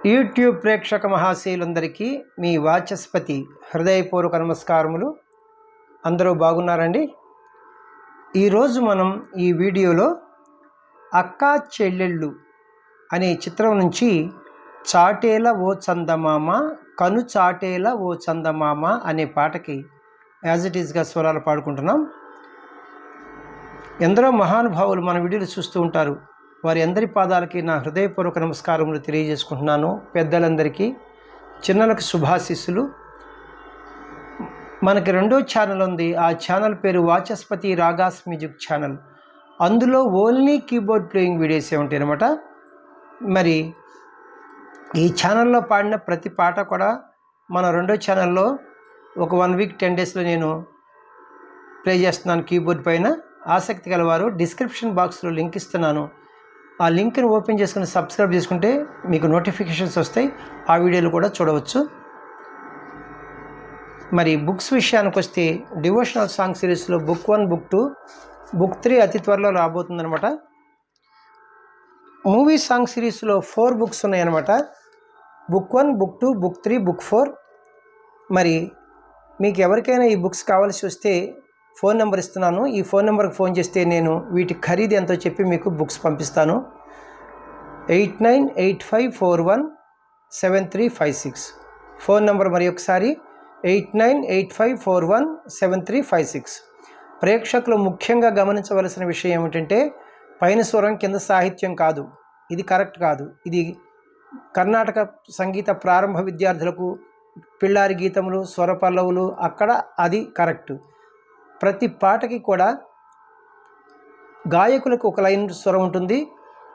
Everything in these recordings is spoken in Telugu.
యూట్యూబ్ ప్రేక్షక మహాశయులందరికీ మీ వాచస్పతి హృదయపూర్వక నమస్కారములు. అందరూ బాగున్నారండి? ఈరోజు మనం ఈ వీడియోలో అక్కా చెల్లెళ్ళు అనే చిత్రం నుంచి చాటేల ఓ చందమామ కను చాటేల ఓ చందమామ అనే పాటకి యాజ్ ఇట్ ఈస్గా స్వరాలు పాడుకుంటున్నాం. ఎందరో మహానుభావులు మన వీడియోలు చూస్తూ ఉంటారు. వారి అందరి పాదాలకి నా హృదయపూర్వక నమస్కారములు తెలియజేసుకుంటున్నాను. పెద్దలందరికీ, చిన్నలకు శుభాశీస్సులు. మనకి రెండో ఛానల్ ఉంది. ఆ ఛానల్ పేరు వాచస్పతి రాగాస్ మ్యూజిక్ ఛానల్. అందులో ఓన్లీ కీబోర్డ్ ప్లేయింగ్ వీడియోసే ఉంటాయి అన్నమాట. మరి ఈ ఛానల్లో పాడిన ప్రతి పాట కూడా మన రెండో ఛానల్లో ఒక 1 వీక్ 10 డేస్లో నేను ప్లే చేస్తున్నాను కీబోర్డ్ పైన. ఆసక్తి గలవారు డిస్క్రిప్షన్ బాక్స్లో లింక్ ఇస్తున్నాను. ఆ లింక్ని ఓపెన్ చేసుకుని సబ్స్క్రైబ్ చేసుకుంటే మీకు నోటిఫికేషన్స్ వస్తాయి. ఆ వీడియోలు కూడా చూడవచ్చు. మరి బుక్స్ విషయానికి వస్తే డివోషనల్ సాంగ్ సిరీస్లో బుక్ 1, బుక్ 2, బుక్ 3 అతి త్వరలో రాబోతుందనమాట. మూవీ సాంగ్ సిరీస్లో 4 బుక్స్ ఉన్నాయన్నమాట. Book 1, book 2, book 3, book 4. మరి మీకు ఎవరికైనా ఈ బుక్స్ కావాల్సి వస్తే ఫోన్ నెంబర్ ఇస్తున్నాను. ఈ ఫోన్ నెంబర్కి ఫోన్ చేస్తే నేను వీటి ఖరీదు ఎంతో చెప్పి మీకు బుక్స్ పంపిస్తాను. 8985417356 ఫోన్ నెంబర్ మరి ఒకసారి 8985417356. ప్రేక్షకులు ముఖ్యంగా గమనించవలసిన విషయం ఏమిటంటే పైన స్వరం కింద సాహిత్యం కాదు. ఇది కరెక్ట్ కాదు. ఇది కర్ణాటక సంగీత ప్రారంభ విద్యార్థులకు పిల్లారి గీతములు, స్వర పల్లవులు, అక్కడ అది కరెక్టు. ప్రతి పాటకి కూడా గాయకులకు ఒక లైన్ స్వరం ఉంటుంది.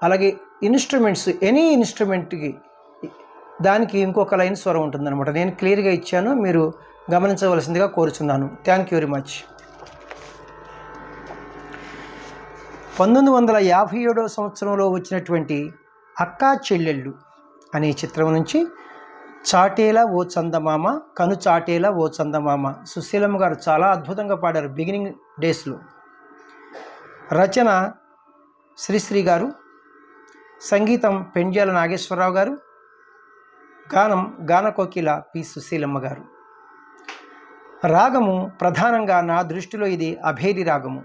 అలాగే ఇన్స్ట్రుమెంట్స్, ఎనీ ఇన్స్ట్రుమెంట్కి దానికి ఇంకొక లైన్ స్వరం ఉంటుందన్నమాట. నేను క్లియర్గా ఇచ్చాను, మీరు గమనించవలసిందిగా కోరుచున్నాను. Thank you very much. 1957వ సంవత్సరంలో వచ్చినటువంటి అక్కా చెల్లెళ్ళు అనే చిత్రం నుంచి చాటేలా ఓ చందమామ కను చాటేలా ఓ చందమామ. సుశీలమ్మ గారు చాలా అద్భుతంగా పాడారు బిగినింగ్ డేస్లో. రచన శ్రీశ్రీ గారు, సంగీతం పెండ్యాల నాగేశ్వరరావు గారు, గానం గానకోకిల పి సుశీలమ్మ గారు. రాగము ప్రధానంగా నా దృష్టిలో ఇది అభేరి రాగము.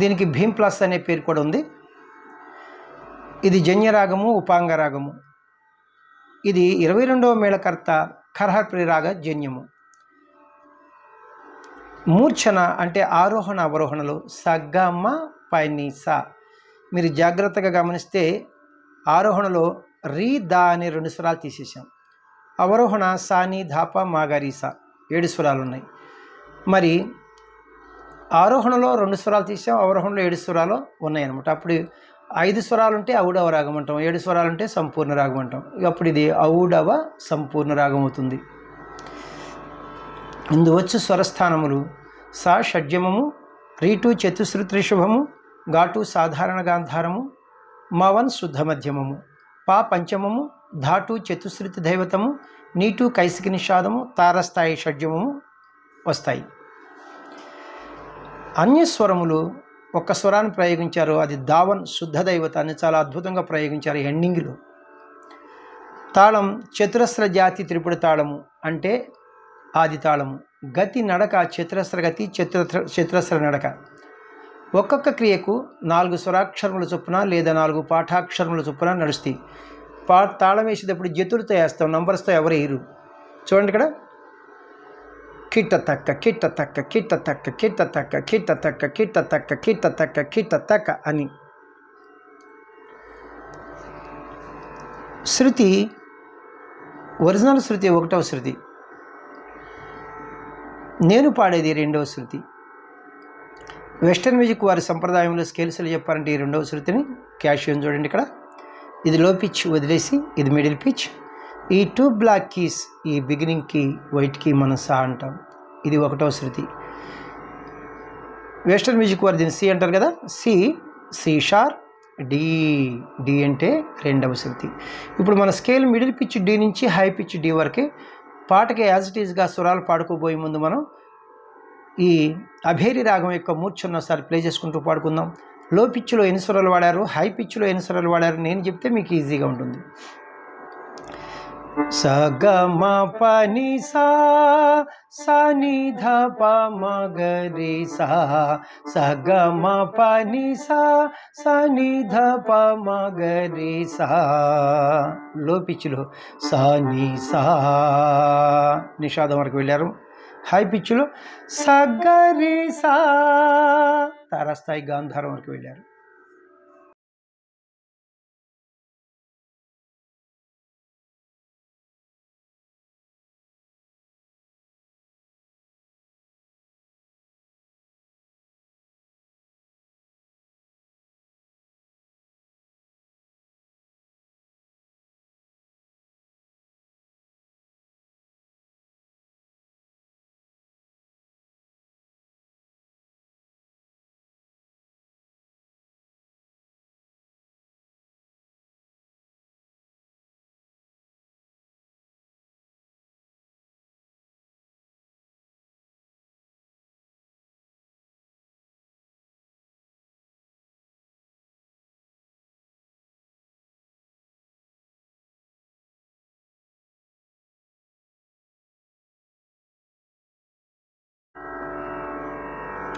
దీనికి భీమ్ ప్లస్ అనే పేరు కూడా ఉంది. ఇది జన్యరాగము, ఉపాంగ రాగము. ఇది 22వ మేళకర్త ఖర్హప్రి రాగ జన్యము. మూర్ఛన అంటే ఆరోహణ అవరోహణలో సగమ పైనిసా. మీరు జాగ్రత్తగా గమనిస్తే ఆరోహణలో రీ దా అనే 2 స్వరాలు తీసేసాం. అవరోహణ సాని ధాప మాగరీసా 7 స్వరాలు ఉన్నాయి. మరి ఆరోహణలో 2 స్వరాలు తీసాం, అవరోహణలో 7 స్వరాలు ఉన్నాయన్నమాట. అప్పుడు 5 స్వరాలు ఉంటే ఔడవ రాగం అంటాం, 7 స్వరాలు ఉంటే సంపూర్ణ రాగం అంటాం. అప్పుడు ఇది ఔడవ సంపూర్ణ రాగం అవుతుంది. ఇందువచ్చు స్వరస్థానములు సా షడ్జమము, రీటు చతుశ్రుతి రిషభము, ఘాటు సాధారణ గాంధారము, మవన్ శుద్ధ మధ్యమము, పా పంచమము, ధాటు చతుశ్రుతి దైవతము, నీటు కైసికి నిషాదము, తారస్థాయి షడ్జమము వస్తాయి. అన్యస్వరములు ఒక్క స్వరాన్ని ప్రయోగించారు. అది దావన్ శుద్ధ దైవతాన్ని చాలా అద్భుతంగా ప్రయోగించారు ఎండింగ్లో. తాళం చతురస్ర జాతి త్రిపుడు తాళము అంటే ఆది తాళము. గతి నడక చతురస్ర గతి, చతురస్ర నడక. ఒక్కొక్క క్రియకు 4 స్వరాక్షరముల చొప్పున లేదా 4 పాఠాక్షరముల చొప్పున నడుస్తాయి. తాళం వేసేటప్పుడు జతులతో వేస్తాం, నంబర్స్తో ఎవరు వేయరు. చూడండి ఇక్కడ కిట్ట తక్క కిట్ట తక్క కిట్ట తక్క కిట్ట తక్క కిట్ట తక్క కిట్ట తక్క కిట్ట తక్క కిట్ట తక్క అని. శృతి ఒరిజినల్ శృతి 1వ శృతి, నేను పాడేది 2వ శృతి. వెస్టర్న్ మ్యూజిక్ వారి సంప్రదాయంలో స్కేల్స్లో చెప్పారంటే ఈ 2వ శృతిని క్యాషియోని చూడండి ఇక్కడ. ఇది లో పిచ్ వదిలేసి ఇది మిడిల్ పిచ్. ఈ 2 బ్లాక్ కీస్, ఈ బిగినింగ్ కీ వైట్ కీ మనం సా అంటాం. ఇది 1వ శృతి. వెస్టర్న్ మ్యూజిక్ వారు దీన్ని సి అంటారు కదా. C, C sharp, D, D అంటే 2వ శృతి. ఇప్పుడు మన స్కేల్ మిడిల్ పిచ్ డి నుంచి హై పిచ్ డి వరకే. పాటకి యాజ్ ఇట్ ఈస్గా స్వరాలు పాడుకోబోయే ముందు మనం ఈ అభేరి రాగం యొక్క మూర్ఛను ఒకసారి ప్లే చేసుకుంటూ పాడుకుందాం. లో పిచ్లో ఎన్ని స్వరాలు వాడారు, హై పిచ్లో ఎన్ని స్వరాలు వాడారు నేను చెప్తే మీకు ఈజీగా ఉంటుంది. స గ మ ప ని సా సా ని ధ ప మ గ రి సా స గ మ ప ని సా సా ని ధ ప మ గ రి సా. లో పిచ్లో సా ని సా నిషాదం వరకు వెళ్ళారు. హై పిచ్లో స గ రి సా తారాస్థాయి గాంధారం వరకు వెళ్ళారు.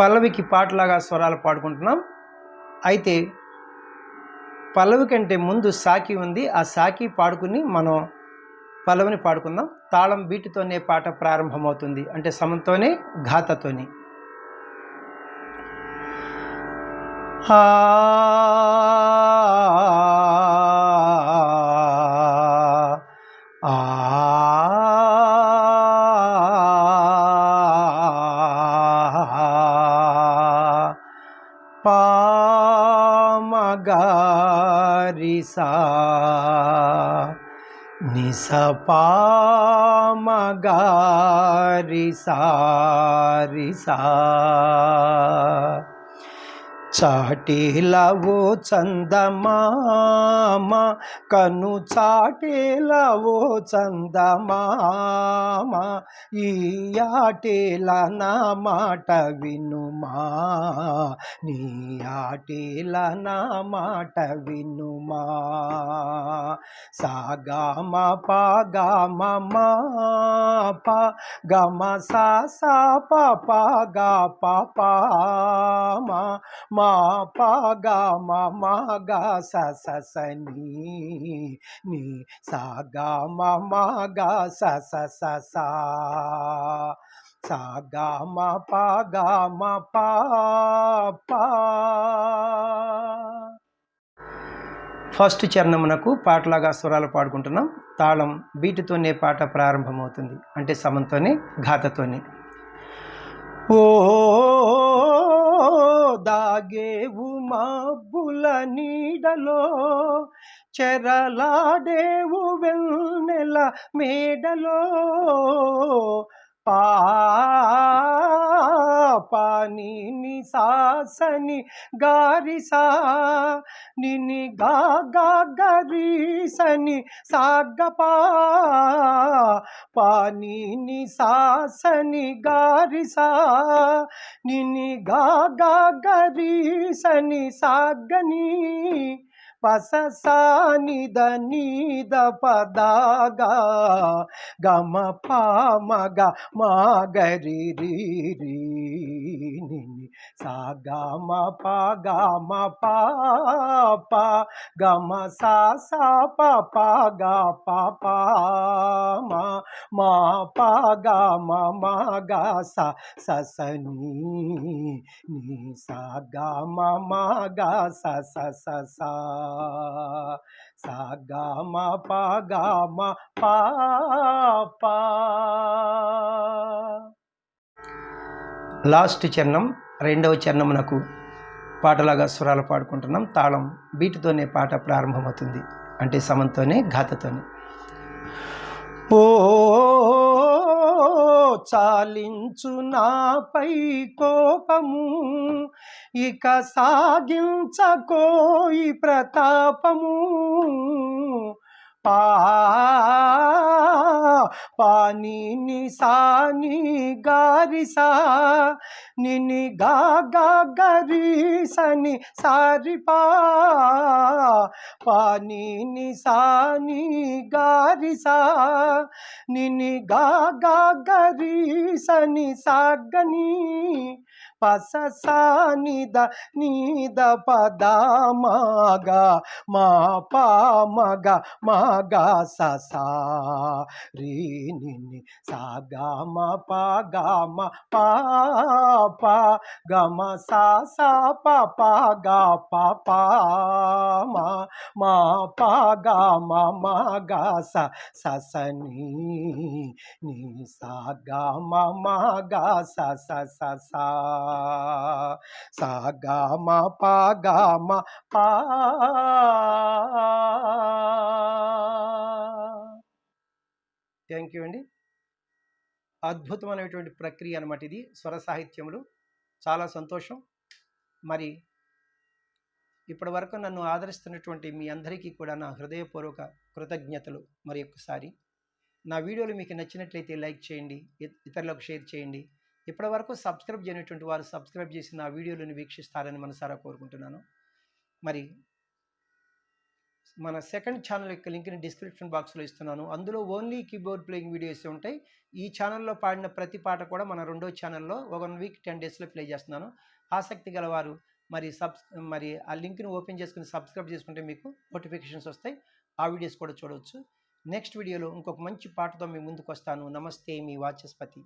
పల్లవికి పాటలాగా స్వరాలు పాడుకుంటున్నాం. అయితే పల్లవి కంటే ముందు సాకి ఉంది. ఆ సాకి పాడుకుని మనం పల్లవిని పాడుకుందాం. తాళం బీటుతోనే పాట ప్రారంభమవుతుంది, అంటే సమంతోనే ఘాతతోని. ఆ పామగారిసా నిసపామగారిసా రిసా. చాటేలవో చందమామ కను చాటేలవో చందమామ ఈ ఆటేల నా మాట వినుమా నీ ఆటేల నా మాట వినుమా. సాగామ పాగామ మా పా గమ సా సా పా పా గా పా పా మా పా గా మా గా స స స నీ సా గా మా గా స స స సా సా గా మా పా గా మా పా పా. ఫస్ట్ చరణమునకు పాటలాగా స్వరాలు పాడుకుంటున్నాం. తాళం బీటుతోనే పాట ప్రారంభమవుతుంది, అంటే సమంతోనే ఘాతతోనే. ఓ దాగేవు మబ్బుల నీడలో చెరలాడేవు వెన్నెల మేడలో పాని ని సాసని గారిసా నిని గా గా గరీసని సాగపా పాని ని సాసని గారిసా నిని గా గా గరీసని సాగని పస సానిద నీద పదాగా గమ పామగ మాగరి రి రి నిని సాగమ పాగమ పాప గమ సా సా ప గా పాప మా పాగమ మాగా స సని ని సాగమ మాగా స స స సా సాగమ పాగమ పాపా. లాస్ట్ చరణం రెండవ చరణమునకు పాటలాగా స్వరాలు పాడుకుంటున్నాం. తాళం బీటుతోనే పాట ప్రారంభమవుతుంది, అంటే సమంతోనే ఘాతతోనే. ఓ చాలించు నాపై కోపము ఇక సాగించకోయి ప్రతాపము పాని ని సా ని గారి సా నిని గా గా గరి సని సారి పా పాని ని సా ని గారి సా నిని గా గా గరి సని సాగని పస సా నిద నీద పద మగ మా పా మగ మగ స సా రి ని సా గ మ ప గ మ ప ప గ మ సా సా ప ప గ ప ప మ మా ప గ మ మ గ స స స ని సా గ మ మ గ స స స సా సా గ మ ప గ మ ప. థ్యాంక్ యూ అండి. అద్భుతమైనటువంటి ప్రక్రియ అన్నమాట ఇది స్వర సాహిత్యములు. చాలా సంతోషం. మరి ఇప్పటి వరకు నన్ను ఆదరిస్తున్నటువంటి మీ అందరికీ కూడా నా హృదయపూర్వక కృతజ్ఞతలు. మరి ఒక్కసారి నా వీడియోలు మీకు నచ్చినట్లయితే లైక్ చేయండి, ఇతరులకు షేర్ చేయండి. ఇప్పటి వరకు సబ్స్క్రైబ్ చేయనటువంటి వారు సబ్స్క్రైబ్ చేసి నా వీడియోలను వీక్షిస్తారని మనసారా కోరుకుంటున్నాను. మరి మన సెకండ్ ఛానల్ యొక్క లింక్ని డిస్క్రిప్షన్ బాక్స్లో ఇస్తున్నాను. అందులో ఓన్లీ కీబోర్డ్ ప్లేయింగ్ వీడియోస్ ఉంటాయి. ఈ ఛానల్లో పాడిన ప్రతి పాట కూడా మన రెండో ఛానల్లో 1 వీక్ 10 డేస్లో ప్లే చేస్తున్నాను. ఆసక్తి గలవారు మరి ఆ లింక్ని ఓపెన్ చేసుకుని సబ్స్క్రైబ్ చేసుకుంటే మీకు నోటిఫికేషన్స్ వస్తాయి. ఆ వీడియోస్ కూడా చూడవచ్చు. నెక్స్ట్ వీడియోలో ఇంకొక మంచి పాటతో మీ ముందుకు వస్తాను. నమస్తే, మీ వాచస్పతి.